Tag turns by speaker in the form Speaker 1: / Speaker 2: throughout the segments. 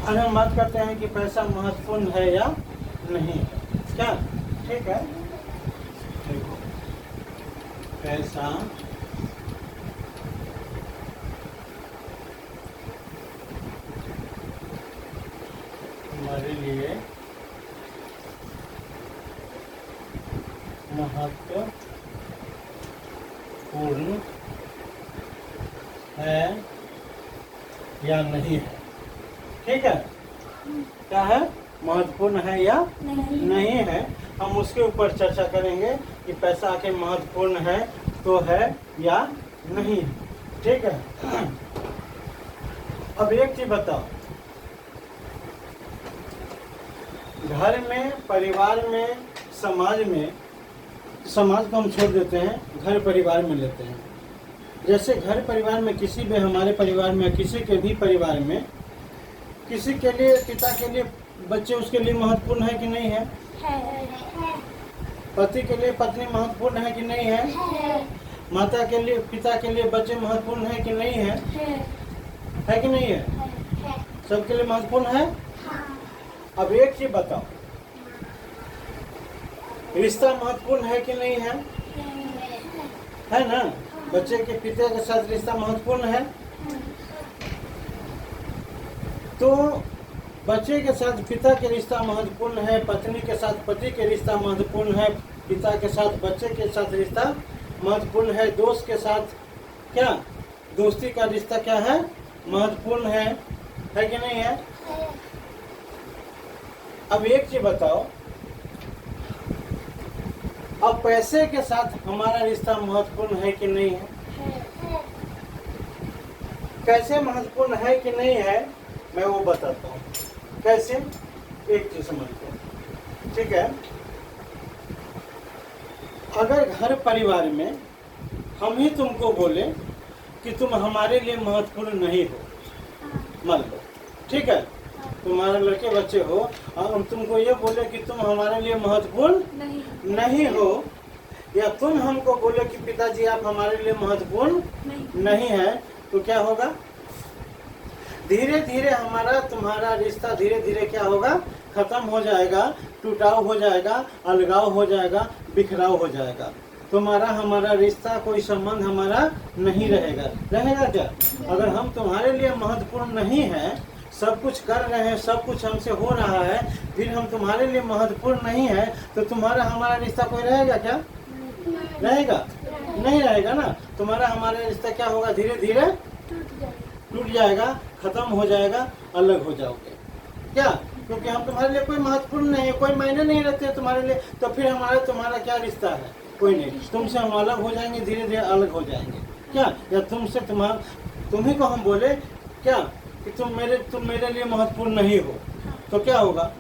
Speaker 1: आज हम बात करते हैं कि पैसा महत्वपूर्ण है या नहीं, क्या? ठीक है, देखो पैसा हमारे लिए महत्वपूर्ण है या नहीं है। ठीक है, क्या है? महत्वपूर्ण है या नहीं है। हम उसके ऊपर चर्चा करेंगे कि पैसा आखिर महत्वपूर्ण है तो है या नहीं है। ठीक है, अब एक चीज बताओ, घर में, परिवार में, समाज में, समाज को हम छोड़ देते हैं, घर परिवार में लेते हैं। जैसे घर परिवार में किसी भी, हमारे परिवार में, किसी के भी परिवार में, किसी के लिए, पिता के लिए बच्चे उसके लिए महत्वपूर्ण है कि नहीं है? पति के लिए पत्नी महत्वपूर्ण है कि नहीं है? माता के लिए, पिता के लिए बच्चे महत्वपूर्ण है कि नहीं है? है कि नहीं है? सबके लिए महत्वपूर्ण है। अब एक चीज बताओ, रिश्ता महत्वपूर्ण है कि नहीं है? है ना? बच्चे के पिता के साथ रिश्ता महत्वपूर्ण है। तो बच्चे के साथ पिता के रिश्ता महत्वपूर्ण है, पत्नी के साथ पति के रिश्ता महत्वपूर्ण है, पिता के साथ बच्चे के साथ रिश्ता महत्वपूर्ण है, दोस्त के साथ क्या, दोस्ती का रिश्ता क्या है? महत्वपूर्ण है कि नहीं है? अब एक चीज बताओ, अब पैसे के साथ हमारा रिश्ता महत्वपूर्ण है कि नहीं है? कैसे महत्वपूर्ण है कि नहीं है, मैं वो बताता हूँ। कैसे? एक चीज समझते हैं, ठीक है? अगर घर परिवार में हम ही तुमको बोले कि तुम हमारे लिए महत्वपूर्ण नहीं हो, मान लो, ठीक है, तुम्हारे लड़के बच्चे हो और हम तुमको ये बोले कि तुम हमारे लिए महत्वपूर्ण नहीं हो, या तुम हमको बोले कि पिताजी आप हमारे लिए महत्वपूर्ण नहीं है, तो क्या होगा? धीरे धीरे हमारा तुम्हारा रिश्ता धीरे धीरे क्या होगा? खत्म हो जाएगा, टूटाव हो जाएगा, अलगाव हो जाएगा, बिखराव हो जाएगा। तुम्हारा हमारा रिश्ता, कोई संबंध हमारा नहीं रहेगा। रहेगा क्या? अगर हम तुम्हारे लिए महत्वपूर्ण नहीं है, सब कुछ कर रहे हैं, सब कुछ हमसे हो रहा है, फिर हम तुम्हारे लिए महत्वपूर्ण नहीं है, तो तुम्हारा हमारा रिश्ता कोई रहेगा क्या? रहेगा? नहीं रहेगा ना। तुम्हारा हमारा रिश्ता क्या होगा? धीरे धीरे टूट जाएगा, खत्म हो जाएगा, अलग हो जाओगे। क्या? क्योंकि हम तुम्हारे लिए कोई महत्वपूर्ण नहीं है, कोई मायने नहीं रखते तुम्हारे लिए, तो फिर हमारा तुम्हारा क्या रिश्ता है? कोई नहीं। तुमसे हम अलग हो जाएंगे, धीरे धीरे अलग हो जाएंगे। क्या? या तुमसे तुम्ही को हम बोले क्या कि तुम मेरे लिए महत्वपूर्ण नहीं हो, तो क्या होगा?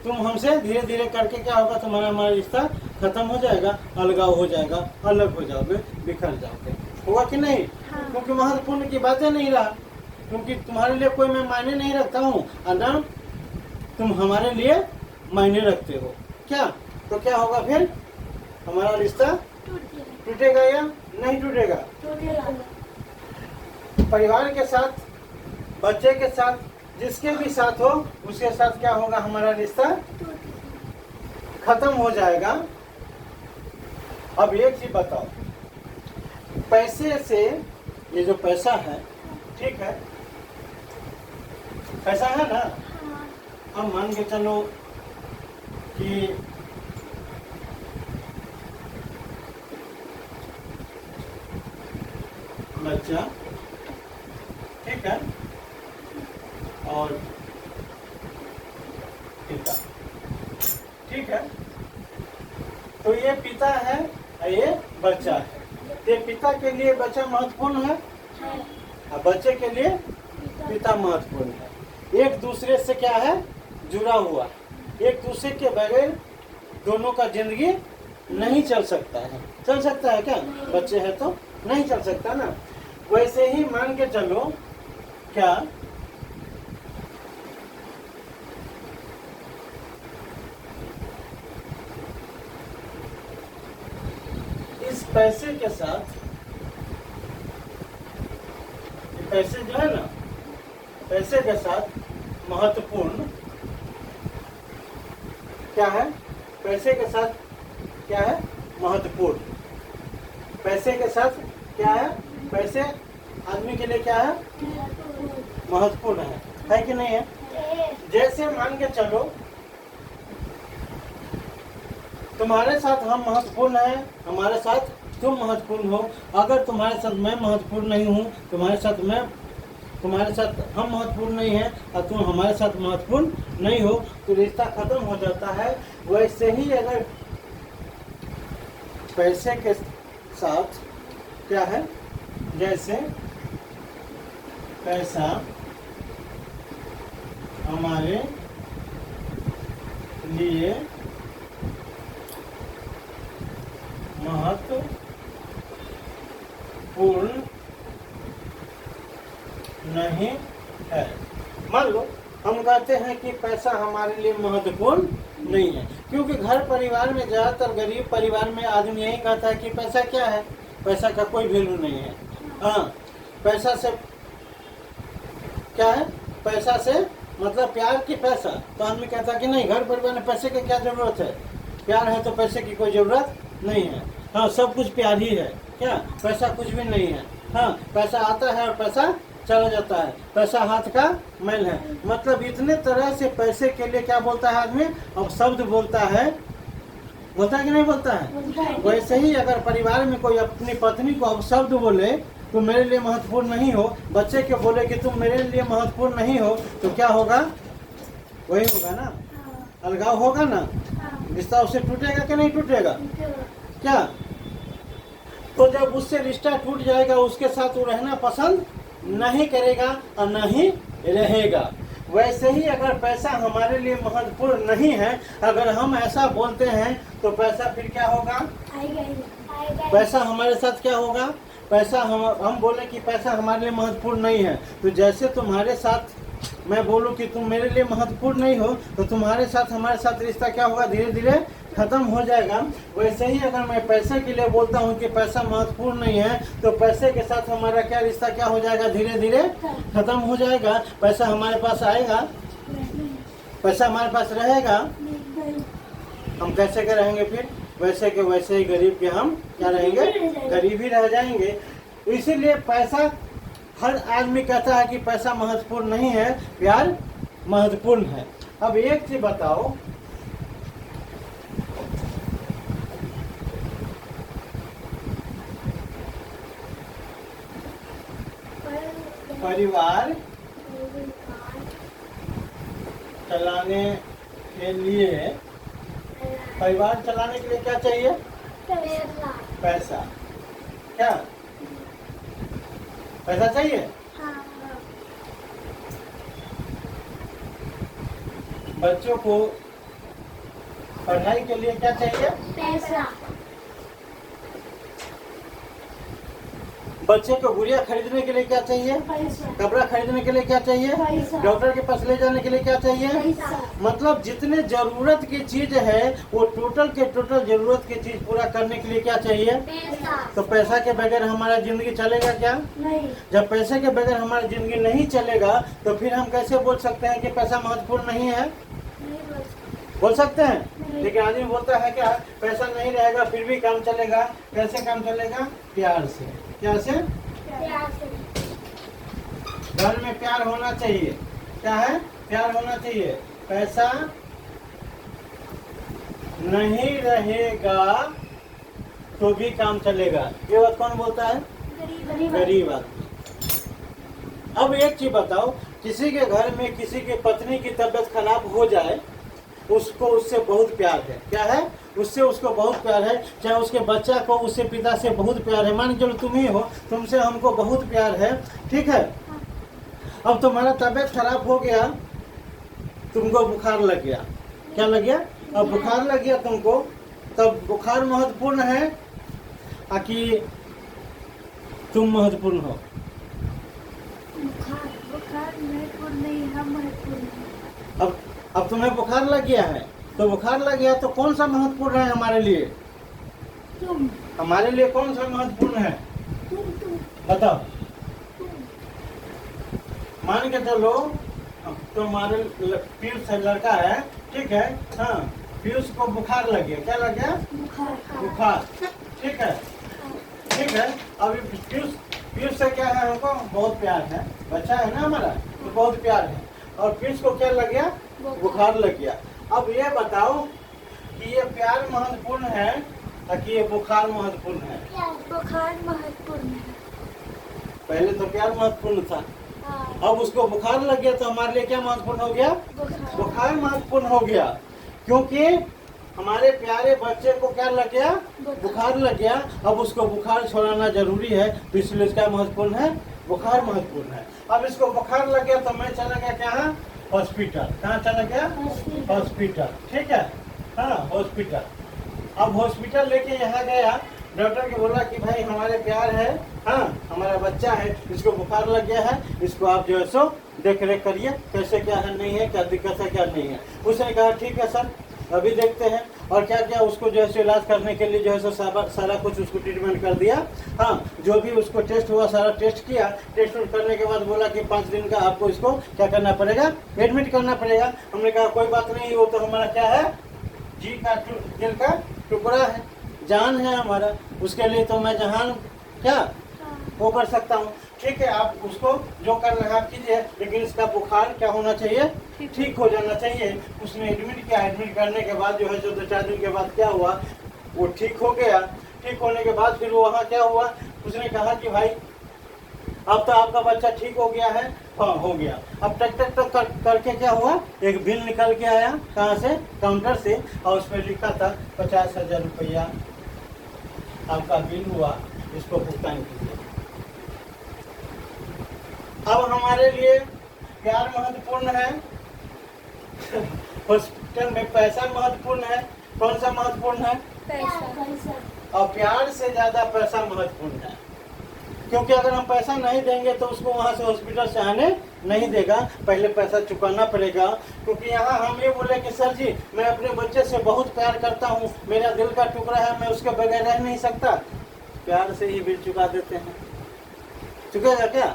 Speaker 1: तुम हमसे धीरे धीरे करके क्या होगा? तुम्हारा हमारा रिश्ता खत्म हो जाएगा, अलगाव हो जाएगा, अलग हो जाओगे, बिखर जाओगे। होगा कि नहीं? क्योंकि महत्वपूर्ण की बातें नहीं रहा, क्योंकि तुम्हारे लिए कोई मैं मायने नहीं रखता हूँ, और ना तुम हमारे लिए मायने रखते हो। क्या? तो क्या होगा फिर? हमारा रिश्ता टूटेगा या नहीं टूटेगा? परिवार के साथ, बच्चे के साथ, जिसके भी साथ हो, उसके साथ क्या होगा? हमारा रिश्ता खत्म हो जाएगा। अब एक चीज बताओ, पैसे से, ये जो पैसा है, ठीक है, पैसा है ना, अब मान के चलो कि बच्चा, ठीक है, और पिता, ठीक है, तो ये पिता है और ये बच्चा है। ये पिता के लिए बच्चा महत्वपूर्ण है और बच्चे के लिए पिता महत्वपूर्ण है। एक दूसरे से क्या है? जुड़ा हुआ है। एक दूसरे के बगैर दोनों का जिंदगी नहीं चल सकता है। चल सकता है क्या? बच्चे हैं तो नहीं चल सकता ना। वैसे ही मान के चलो, क्या इस पैसे के साथ, पैसे जो है ना, पैसे के साथ महत्वपूर्ण क्या है? पैसे के साथ क्या है? महत्वपूर्ण। पैसे के साथ क्या है? पैसे आदमी के लिए क्या है? महत्वपूर्ण है कि नहीं है? जैसे मान के चलो तुम्हारे साथ हम महत्वपूर्ण है, हमारे साथ तुम महत्वपूर्ण हो। अगर तुम्हारे साथ मैं महत्वपूर्ण नहीं हूँ, तुम्हारे साथ हम महत्वपूर्ण नहीं है और तुम हमारे साथ महत्वपूर्ण नहीं हो, तो रिश्ता खत्म हो जाता है। वैसे ही अगर पैसे के साथ क्या है? जैसे पैसा हमारे लिए महत्वपूर्ण नहीं है। मान लो हम कहते हैं कि पैसा हमारे लिए महत्वपूर्ण नहीं है, क्योंकि घर परिवार में ज़्यादातर गरीब परिवार में आदमी यही कहता है कि पैसा क्या है, पैसा का कोई वैल्यू नहीं है। हाँ, पैसा से क्या है? पैसा से मतलब प्यार की पैसा, तो आदमी कहता है कि नहीं, घर परिवार में पैसे की क्या ज़रूरत है, प्यार है तो पैसे की कोई ज़रूरत नहीं है। हाँ, सब कुछ प्यार ही है, क्या पैसा कुछ भी नहीं है। हाँ, पैसा आता है और पैसा चला जाता है, पैसा हाथ का मैल है। मतलब इतने तरह से पैसे के लिए क्या बोलता है आदमी? अब शब्द बोलता है कि नहीं बोलता है? वैसे ही अगर परिवार में कोई अपनी पत्नी को अब शब्द बोले तुम मेरे लिए महत्वपूर्ण नहीं हो, बच्चे के बोले कि तुम मेरे लिए महत्वपूर्ण नहीं हो, तो क्या होगा? वही होगा ना, अलगाव होगा ना, रिश्ता उससे टूटेगा कि नहीं टूटेगा? क्या? तो जब उससे रिश्ता टूट जाएगा, उसके साथ वो रहना पसंद नहीं करेगा और नहीं रहेगा। वैसे ही अगर पैसा हमारे लिए महत्वपूर्ण नहीं है, अगर हम ऐसा बोलते हैं तो पैसा फिर क्या होगा? पैसा हमारे साथ क्या होगा? पैसा हम बोले कि पैसा हमारे लिए महत्वपूर्ण नहीं है, तो जैसे तुम्हारे साथ मैं बोलूँ कि तुम मेरे लिए महत्वपूर्ण नहीं हो, तो तुम्हारे साथ हमारे साथ रिश्ता क्या होगा? धीरे धीरे खत्म हो जाएगा। वैसे ही अगर मैं पैसे के लिए बोलता हूँ कि पैसा महत्वपूर्ण नहीं है, तो पैसे के साथ हमारा क्या रिश्ता क्या हो जाएगा? धीरे धीरे खत्म हो जाएगा। पैसा हमारे पास आएगा, पैसा हमारे पास रहेगा, हम कैसे के रहेंगे फिर? वैसे के वैसे ही गरीब के हम क्या रहेंगे? गरीब ही रह जाएंगे। इसीलिए पैसा, हर आदमी कहता है कि पैसा महत्वपूर्ण नहीं है, प्यार महत्वपूर्ण है। अब एक चीज बताओ, परिवार चलाने के लिए क्या चाहिए? पैसा। क्या पैसा चाहिए? बच्चों को पढ़ाई के लिए क्या चाहिए?
Speaker 2: पैसा।
Speaker 1: बच्चे को गुड़िया खरीदने के लिए क्या चाहिए?
Speaker 2: पैसा।
Speaker 1: कपड़ा खरीदने के लिए क्या चाहिए?
Speaker 2: पैसा।
Speaker 1: डॉक्टर के पास ले जाने के लिए क्या चाहिए?
Speaker 2: पैसा।
Speaker 1: मतलब जितने जरूरत की चीज है वो टोटल के टोटल जरूरत की चीज पूरा करने के लिए क्या चाहिए?
Speaker 2: पैसा।
Speaker 1: तो पैसा के बगैर हमारा जिंदगी चलेगा क्या?
Speaker 2: नहीं।
Speaker 1: जब पैसे के बगैर हमारा जिंदगी नहीं चलेगा, तो फिर हम कैसे बोल सकते हैं कि पैसा महत्वपूर्ण नहीं है? बोल सकते हैं। लेकिन आदमी बोलता है क्या? पैसा नहीं रहेगा फिर भी काम चलेगा। कैसे काम चलेगा? प्यार से। क्या से?
Speaker 2: प्यार से।
Speaker 1: घर में प्यार होना चाहिए। क्या है? प्यार होना चाहिए। पैसा नहीं रहेगा तो भी काम चलेगा। ये बात कौन बोलता है? गरीब आदमी। अब एक चीज बताओ, किसी के घर में किसी की पत्नी की तबीयत खराब हो जाए, उसको उससे बहुत प्यार है। क्या है? उसको बहुत प्यार है। चाहे उसके बच्चा को उससे पिता से बहुत प्यार है। मान चलो तुम ही हो, तुमसे हमको बहुत प्यार है, ठीक है। अब तुम्हारा तबीयत खराब हो गया, तुमको बुखार लग गया। क्या लग गया? अब बुखार लग गया तुमको, तब बुखार महत्वपूर्ण है कि तुम महत्वपूर्ण हो?
Speaker 2: बुखार महत्वपूर्ण नहीं, हम महत्वपूर्ण हैं।
Speaker 1: अब तुम्हें बुखार लग गया है, तो बुखार लग गया तो कौन सा महत्वपूर्ण है हमारे लिए?
Speaker 2: तुम।
Speaker 1: हमारे लिए कौन सा महत्वपूर्ण है?
Speaker 2: तुम।
Speaker 1: बताओ। मान के चलो तुम्हारे पीयूष लड़का है, ठीक है। हाँ, पीयूष को बुखार लग गया। क्या लग गया? बुखार। ठीक है, ठीक है। अभी पीयूष से क्या है, हमको बहुत प्यार है, बच्चा है ना हमारा, तो बहुत प्यार है। और पीयूष को क्या लग गया? बुखार लग गया। अब ये बताओ कि ये प्यार महत्वपूर्ण है कि ये बुखार महत्वपूर्ण है?
Speaker 2: बुखार महत्वपूर्ण है।
Speaker 1: पहले तो प्यार महत्वपूर्ण था,
Speaker 2: हाँ,
Speaker 1: अब उसको बुखार लग गया, तो हमारे लिए क्या महत्वपूर्ण हो गया? बुखार महत्वपूर्ण हो गया, क्योंकि हमारे प्यारे बच्चे को क्या लग गया? बुखार लग गया। अब उसको बुखार छोड़ाना जरूरी है, तो इसलिए क्या महत्वपूर्ण है? बुखार महत्वपूर्ण है। अब इसको बुखार लग गया तो मैं चला गया क्या? हॉस्पिटल। कहाँ चला गया? हॉस्पिटल। ठीक है, हाँ, हॉस्पिटल। अब हॉस्पिटल लेके यहाँ गया, डॉक्टर के बोला कि भाई हमारे प्यार है, हाँ, हमारा बच्चा है, इसको बुखार लग गया है, इसको आप जो है सो देख रेख करिए, कैसे क्या है, नहीं है, क्या दिक्कत है, क्या नहीं है। उसने कहा ठीक है सर, अभी देखते हैं। और क्या क्या उसको जो है सो इलाज करने के लिए जो है सो सारा कुछ उसको ट्रीटमेंट कर दिया। हाँ, जो भी उसको टेस्ट हुआ सारा टेस्ट किया। टेस्ट करने के बाद बोला कि 5 दिन का आपको इसको क्या करना पड़ेगा? एडमिट करना पड़ेगा। हमने कहा कोई बात नहीं, वो तो हमारा क्या है, दिल का टुकड़ा है, जान है हमारा, उसके लिए तो मैं जहान क्या वो कर सकता हूँ। ठीक है, आप उसको जो करना है आप कीजिए, लेकिन इसका बुखार क्या होना चाहिए? ठीक हो जाना चाहिए। उसने एडमिट किया। एडमिट करने के बाद जो है जो 2-4 दिन के बाद क्या हुआ, वो ठीक हो गया। ठीक होने के बाद फिर वो वहाँ क्या हुआ, उसने कहा कि भाई अब तो आपका बच्चा ठीक हो गया है। हाँ, हो गया। अब टक करके क्या हुआ, एक बिल निकल के आया। कहाँ से? काउंटर से। और उस पर लिखा था 50,000 रुपया आपका बिल हुआ, इसको भुगतान कीजिए। अब हमारे लिए प्यार महत्वपूर्ण है, हॉस्पिटल में पैसा महत्वपूर्ण है। कौन सा महत्वपूर्ण है?
Speaker 2: पैसा।
Speaker 1: और प्यार से ज्यादा पैसा महत्वपूर्ण है, क्योंकि अगर हम पैसा नहीं देंगे तो उसको वहाँ से हॉस्पिटल से आने नहीं देगा, पहले पैसा चुकाना पड़ेगा। क्योंकि यहाँ हम ये बोले कि सर जी मैं अपने बच्चे से बहुत प्यार करता हूँ, मेरा दिल का टुकड़ा है, मैं उसके बगैर रह नहीं सकता, प्यार से ही बिल चुका देते हैं। चुकेगा क्या?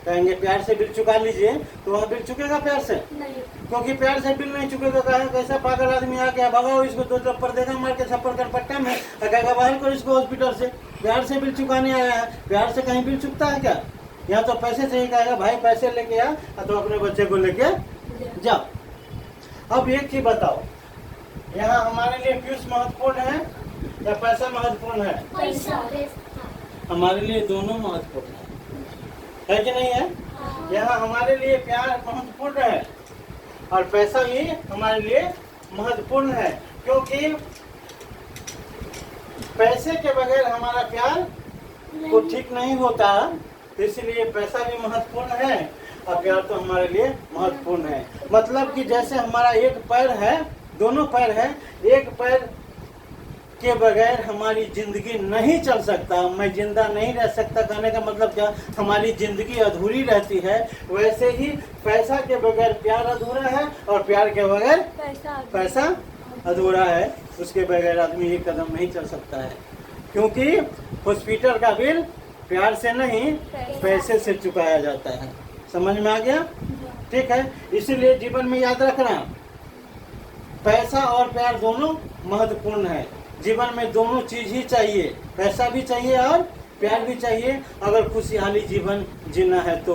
Speaker 1: कहेंगे प्यार से बिल चुका लीजिए, तो वहाँ बिल चुकेगा प्यार से?
Speaker 2: नहीं।
Speaker 1: क्योंकि प्यार से बिल नहीं चुकेगा। कैसा पागल आदमी आ गया, भगाओ इसको, 2 चप्पड़ देगा मार के, छप्पर कर पट्टा में, कहेगा बाहर करो इसको हॉस्पिटल से। प्यार से बिल चुकाने आया है, प्यार से कहीं बिल चुकता है क्या? यहाँ तो पैसे से ही कहेगा भाई पैसे लेके आ, तो अपने बच्चे को लेके जाओ। अब एक चीज बताओ, यहाँ हमारे लिए पीयूष महत्वपूर्ण है या पैसा महत्वपूर्ण है?
Speaker 2: पैसा।
Speaker 1: हमारे लिए दोनों महत्वपूर्ण है कि नहीं है? यहाँ हमारे लिए प्यार महत्वपूर्ण है और पैसा भी हमारे लिए महत्वपूर्ण है, क्योंकि पैसे के बगैर हमारा प्यार को ठीक नहीं होता। तो इसलिए पैसा भी महत्वपूर्ण है और प्यार तो हमारे लिए महत्वपूर्ण है। मतलब कि जैसे हमारा एक पैर है, दोनों पैर है, एक पैर के बगैर हमारी जिंदगी नहीं चल सकता, मैं जिंदा नहीं रह सकता। कहने का मतलब क्या, हमारी जिंदगी अधूरी रहती है। वैसे ही पैसा के बगैर प्यार अधूरा है और प्यार के बगैर पैसा अधूरा है। उसके बगैर आदमी एक कदम नहीं चल सकता है, क्योंकि हॉस्पिटल का बिल प्यार से नहीं पैसे से चुकाया जाता है। समझ में आ गया? ठीक है, इसीलिए जीवन में याद रखना, पैसा और प्यार दोनों महत्वपूर्ण है। जीवन में दोनों चीज ही चाहिए, पैसा भी चाहिए और प्यार भी चाहिए, अगर खुशहाली जीवन जीना है तो।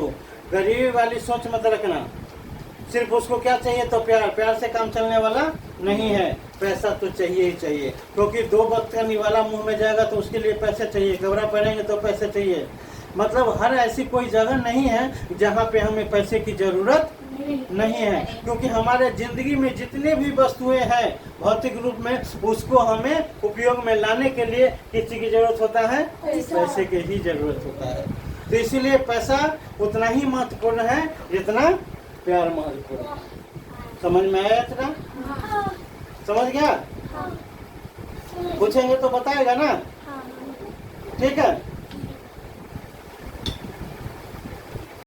Speaker 1: गरीबी वाली सोच मत रखना, सिर्फ उसको क्या चाहिए तो प्यार से काम चलने वाला नहीं है। पैसा तो चाहिए ही चाहिए, क्योंकि 2 वक्त का निवाला मुंह में जाएगा तो उसके लिए पैसे चाहिए, कपड़ा पहनेंगे तो पैसे चाहिए। मतलब हर ऐसी कोई जगह नहीं है जहाँ पे हमें पैसे की जरूरत नहीं है, क्योंकि हमारे जिंदगी में जितने भी वस्तुएं हैं भौतिक रूप में, उसको हमें उपयोग में लाने के लिए किसी की जरूरत होता है? पैसे की ही जरूरत होता है। तो इसीलिए पैसा उतना ही महत्वपूर्ण है जितना प्यार महत्वपूर्ण है। समझ में आया इतना? समझ गया? पूछेंगे तो बताएगा ना? ठीक है।